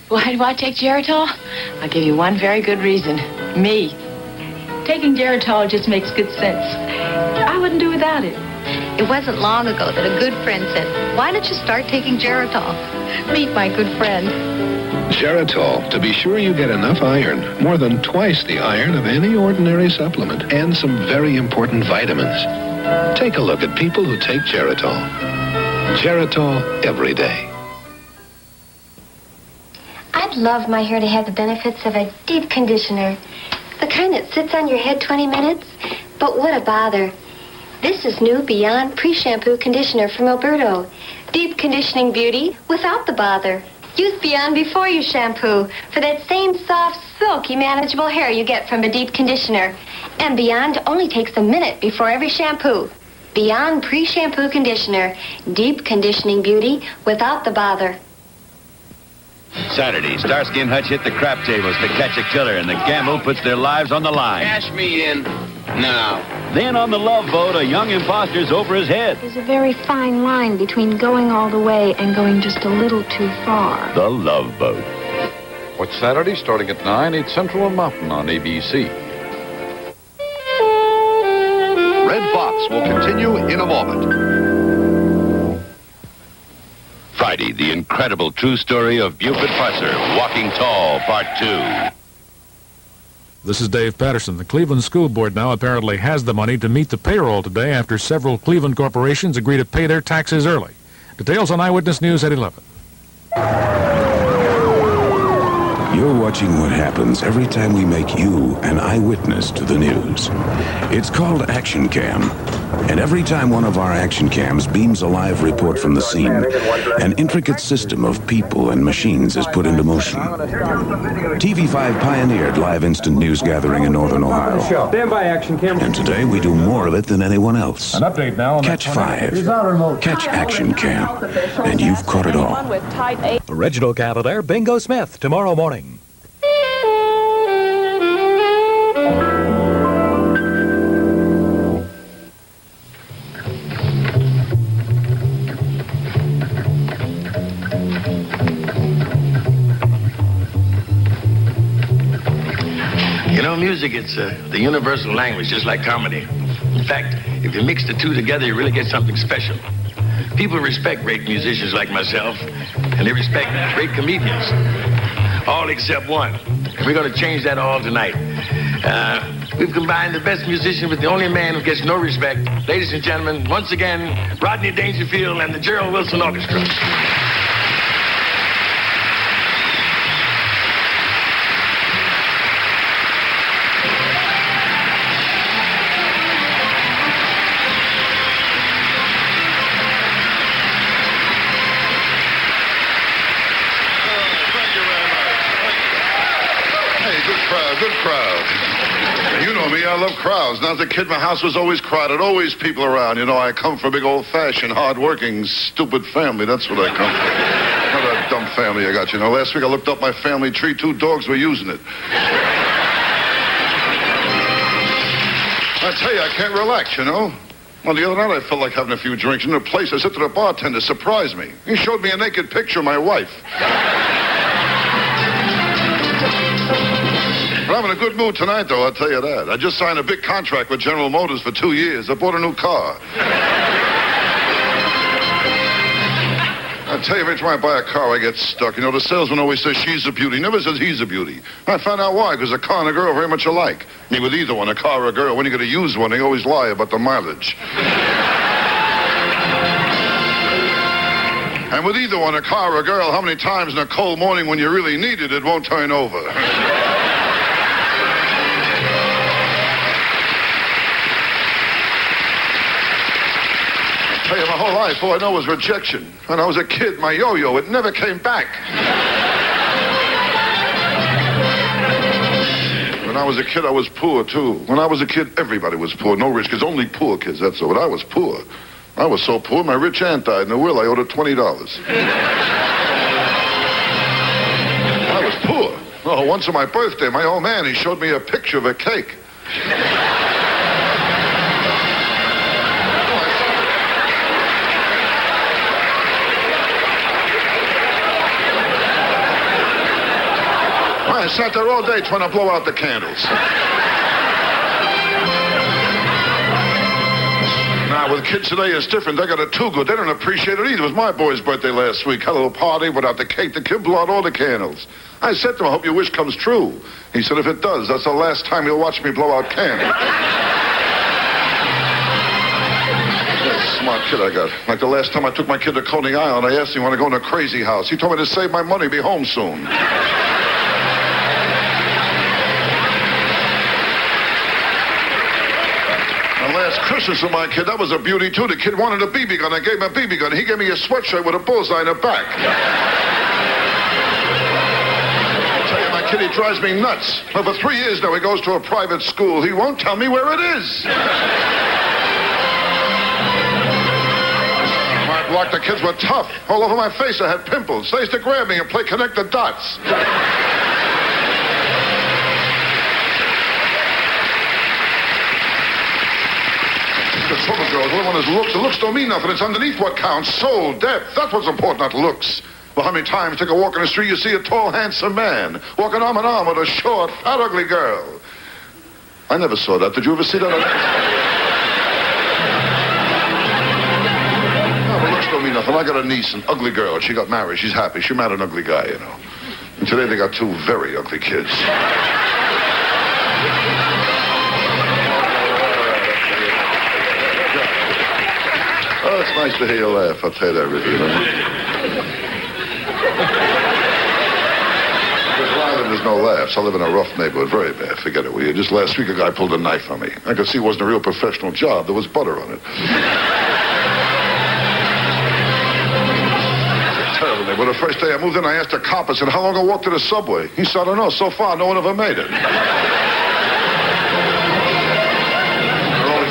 Why do I take Geritol? I'll give you one very good reason. Me. Taking Geritol just makes good sense. I wouldn't do without it. It wasn't long ago that a good friend said, why don't you start taking Geritol? Meet my good friend. Geritol, to be sure you get enough iron, more than twice the iron of any ordinary supplement, and some very important vitamins. Take a look at people who take Geritol. Geritol every day. I'd love my hair to have the benefits of a deep conditioner. The kind that sits on your head 20 minutes. But what a bother. This is new Beyond Pre-Shampoo Conditioner from Alberto. Deep conditioning beauty without the bother. Use Beyond before you shampoo for that same soft, silky, manageable hair you get from a deep conditioner. And Beyond only takes a minute before every shampoo. Beyond Pre-Shampoo Conditioner. Deep conditioning beauty without the bother. Saturday, Starsky and Hutch hit the crap tables to catch a killer, and the gamble puts their lives on the line. Cash me in now. Then on the love boat, a young imposter's over his head. There's a very fine line between going all the way and going just a little too far. The Love Boat. Watch Saturday starting at 9, 8 Central and Mountain on ABC. Red Fox will continue in a moment. Friday, the incredible true story of Buford Parser, Walking Tall, Part 2. This is Dave Patterson. The Cleveland School Board now apparently has the money to meet the payroll today after several Cleveland corporations agree to pay their taxes early. Details on Eyewitness News at 11. You're watching what happens every time we make you an eyewitness to the news. It's called Action Cam. And every time one of our action cams beams a live report from the scene, an intricate system of people and machines is put into motion. TV5 pioneered live instant news gathering in northern Ohio. Stand by, Action Cam. And today we do more of it than anyone else. An update now. Catch 5. Catch Action Cam. And you've caught it all. Original Cavalier Bingo Smith tomorrow morning. You know, music, it's the universal language, just like comedy. In fact, if you mix the two together, you really get something special. People respect great musicians like myself, and they respect great comedians. All except one. And we're going to change that all tonight. We've combined the best musician with the only man who gets no respect. Ladies and gentlemen, once again, Rodney Dangerfield and the Gerald Wilson Orchestra. Good crowd. You know me, I love crowds. Now, as a kid, my house was always crowded, always people around. You know, I come from a big old-fashioned, hard-working, stupid family. That's what I come from. What a dumb family I got, you know. Last week I looked up my family tree. 2 dogs were using it. I tell you, I can't relax, you know. Well, the other night I felt like having a few drinks. In a place, I said to the bartender, surprise me. He showed me a naked picture of my wife. But I'm in a good mood tonight, though, I'll tell you that. I just signed a big contract with General Motors for 2 years. I bought a new car. I tell you, every time I buy a car, I get stuck. You know, the salesman always says she's a beauty. Never says he's a beauty. I found out why, because a car and a girl are very much alike. I mean, with either one, a car or a girl, when you're going to use one, they always lie about the mileage. And with either one, a car or a girl, how many times in a cold morning when you really need it, it won't turn over. I tell you, my whole life, all I know was rejection. When I was a kid, my yo-yo, it never came back. When I was a kid, I was poor, too. When I was a kid, everybody was poor. No rich kids, only poor kids, that's all. But I was poor. I was so poor, my rich aunt died in a will. I owed her $20. I was poor. Oh, once on my birthday, my old man, he showed me a picture of a cake. I sat there all day trying to blow out the candles. Now, with kids today, it's different. They got it too good. They don't appreciate it either. It was my boy's birthday last week. Had a little party without the cake. The kid blew out all the candles. I said to him, I hope your wish comes true. He said, if it does, that's the last time you'll watch me blow out candles. That's a smart kid I got. Like the last time I took my kid to Coney Island, I asked him, want to go in a crazy house. He told me to save my money, be home soon. Last Christmas with my kid, that was a beauty, too. The kid wanted a BB gun. I gave him a BB gun. He gave me a sweatshirt with a bullseye in the back. I tell you, my kid, he drives me nuts. Well, for 3 years now, he goes to a private school. He won't tell me where it is. My block, the kids were tough. All over my face, I had pimples. They used to grab me and play connect the dots. The trouble, girls, only one is looks. The looks don't mean nothing. It's underneath what counts. Soul, depth. That's what's important, not looks. Well, how many times take a walk in the street, you see a tall, handsome man walking arm in arm with a short, fat, ugly girl. I never saw that. Did you ever see that? No, but looks don't mean nothing. I got a niece, an ugly girl. She got married. She's happy. She married an ugly guy, you know. And today they got 2 very ugly kids. Oh, it's nice to hear you laugh. I'll tell you that, really. You know? There's no laughs. I live in a rough neighborhood. Very bad. Forget it, will you? Just last week, a guy pulled a knife on me. I could see it wasn't a real professional job. There was butter on it. Terrible neighborhood. The first day I moved in, I asked a cop, I said, how long I walk to the subway? He said, I don't know. So far, no one ever made it.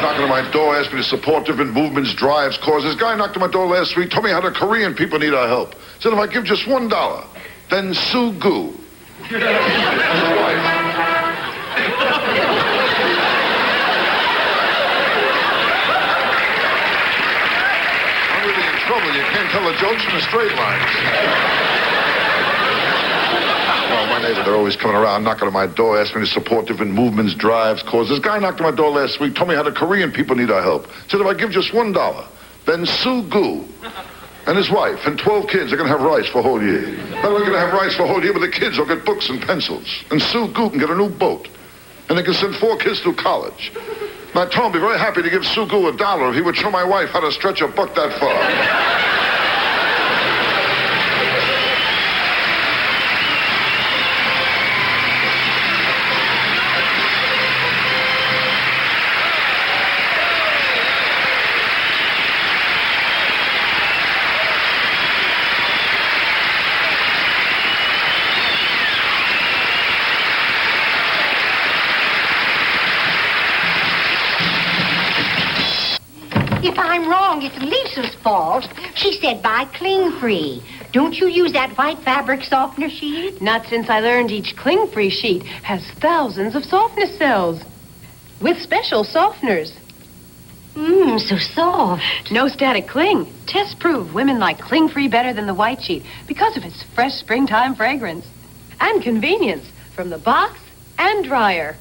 Knocking on my door, asked me to support different movements, drives, causes. This guy knocked on my door last week, told me how the Korean people need our help. Said if I give just $1, then Sue Goo. I'm really in trouble. You can't tell the jokes from the straight lines. Well, my neighbor, they're always coming around, knocking on my door, asking me to support different movements, drives, causes. This guy knocked on my door last week, told me how the Korean people need our help. Said if I give just $1, then Sue Goo and his wife and 12 kids are going to have rice for a whole year. Not only going to have rice for a whole year, but the kids will get books and pencils. And Sue Goo can get a new boat. And they can send 4 kids through college. And I told him I'd be very happy to give Sue Goo $1 if he would show my wife how to stretch a buck that far. If I'm wrong, it's Lisa's fault. She said buy cling-free. Don't you use that white fabric softener sheet? Not since I learned each cling-free sheet has thousands of softness cells with special softeners. So soft. No static cling. Tests prove women like cling-free better than the white sheet because of its fresh springtime fragrance and convenience from the box and dryer.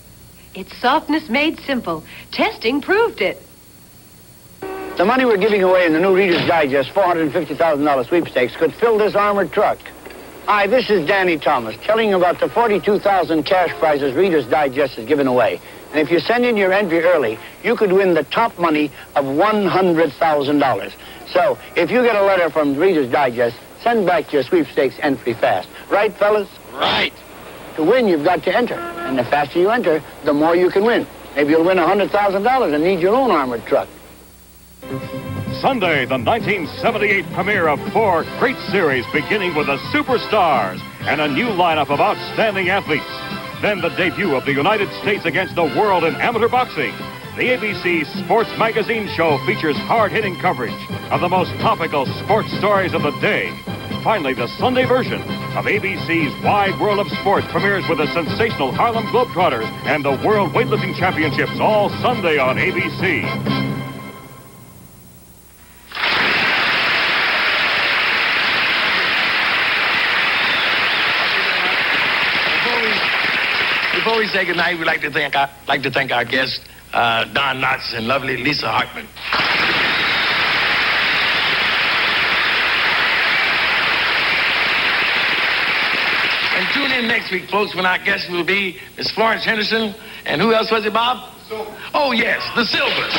It's softness made simple. Testing proved it. The money we're giving away in the new Reader's Digest $450,000 sweepstakes could fill this armored truck. Hi, this is Danny Thomas, telling you about the 42,000 cash prizes Reader's Digest is giving away. And if you send in your entry early, you could win the top money of $100,000. So, if you get a letter from Reader's Digest, send back your sweepstakes entry fast. Right, fellas? Right. To win, you've got to enter. And the faster you enter, the more you can win. Maybe you'll win $100,000 and need your own armored truck. Sunday, the 1978 premiere of 4 great series beginning with the Superstars and a new lineup of outstanding athletes. Then the debut of the United States against the world in amateur boxing. The ABC Sports Magazine show features hard-hitting coverage of the most topical sports stories of the day. Finally, the Sunday version of ABC's Wide World of Sports premieres with the sensational Harlem Globetrotters and the World Weightlifting Championships all Sunday on ABC. before we say goodnight, we'd like to thank our guest, Don Knotts and lovely Lisa Hartman. And tune in next week, folks, when our guest will be Miss Florence Henderson. And who else was it, Bob? Oh, yes, the Silvers.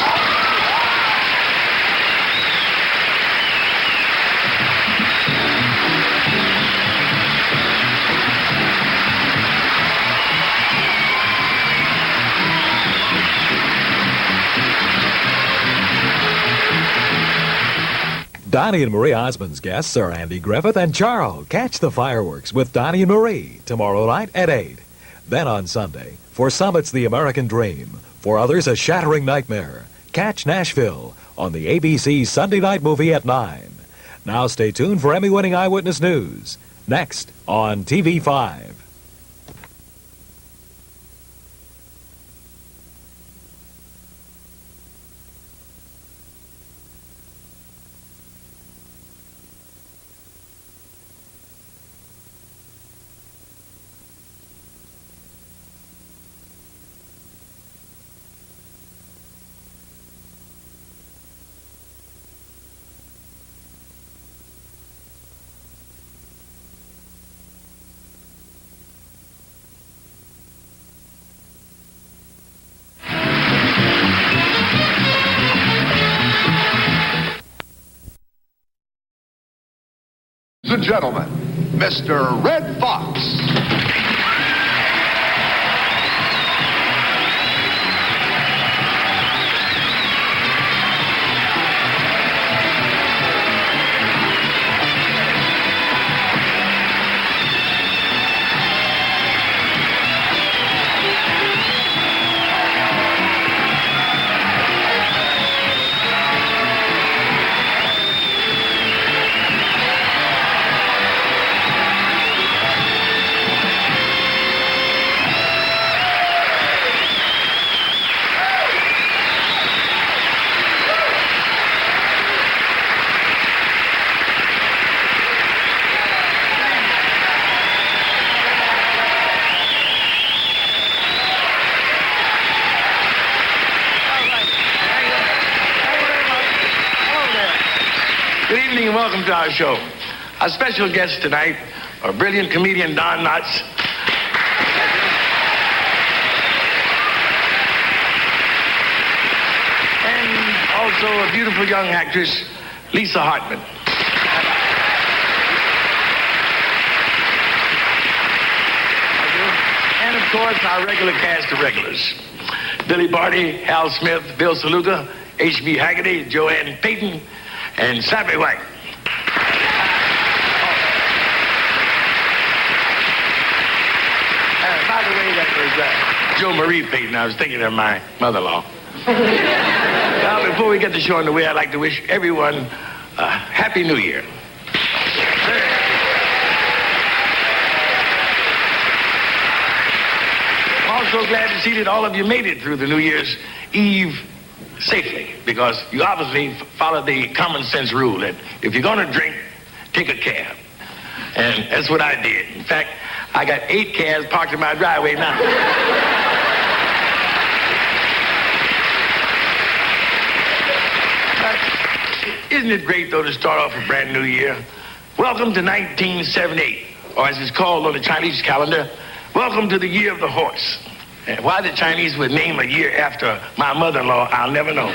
Donnie and Marie Osmond's guests are Andy Griffith and Charles. Catch the fireworks with Donnie and Marie tomorrow night at 8. Then on Sunday, for some it's the American Dream. For others, a shattering nightmare. Catch Nashville on the ABC Sunday Night Movie at 9. Now stay tuned for Emmy-winning Eyewitness News. Next on TV5. Ladies and gentlemen, Mr. Red Fox. Welcome to our show. Our special guests tonight are brilliant comedian Don Knotts and also a beautiful young actress, Lisa Hartman. And of course, our regular cast of regulars. Billy Barty, Hal Smith, Bill Saluga, H.B. Haggerty, Joanne Payton, and Sappy White. By the way, that was Joe Marie Payton. I was thinking of my mother-in-law. Now, before we get the show underway, I'd like to wish everyone a Happy New Year. I'm also glad to see that all of you made it through the New Year's Eve safely, because you obviously followed the common sense rule that if you're going to drink, take a cab. And that's what I did. In fact, I got 8 cabs parked in my driveway now. Isn't it great, though, to start off a brand new year? Welcome to 1978, or as it's called on the Chinese calendar, welcome to the year of the horse. And why the Chinese would name a year after my mother-in-law, I'll never know.